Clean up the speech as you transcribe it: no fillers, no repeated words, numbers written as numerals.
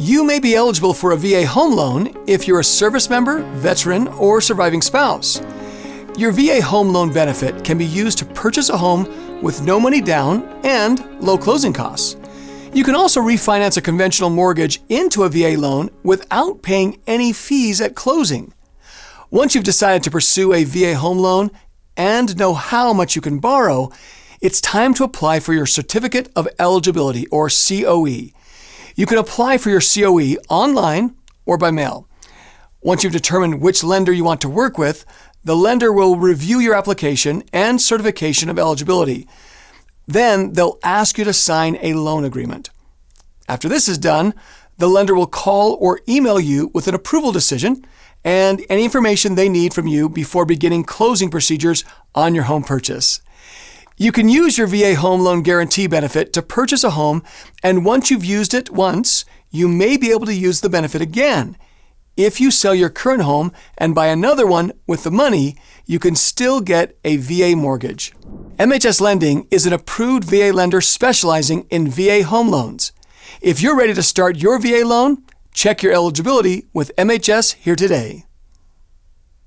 You may be eligible for a VA home loan if you're a service member, veteran, or surviving spouse. Your VA home loan benefit can be used to purchase a home with no money down and low closing costs. You can also refinance a conventional mortgage into a VA loan without paying any fees at closing. Once you've decided to pursue a VA home loan and know how much you can borrow, it's time to apply for your Certificate of Eligibility, or COE. You can apply for your COE online or by mail. Once you've determined which lender you want to work with, the lender will review your application and certification of eligibility. Then they'll ask you to sign a loan agreement. After this is done, the lender will call or email you with an approval decision and any information they need from you before beginning closing procedures on your home purchase. You can use your VA home loan guarantee benefit to purchase a home, and once you've used it once, you may be able to use the benefit again. If you sell your current home and buy another one with the money, you can still get a VA mortgage. MHS Lending is an approved VA lender specializing in VA home loans. If you're ready to start your VA loan, check your eligibility with MHS here today.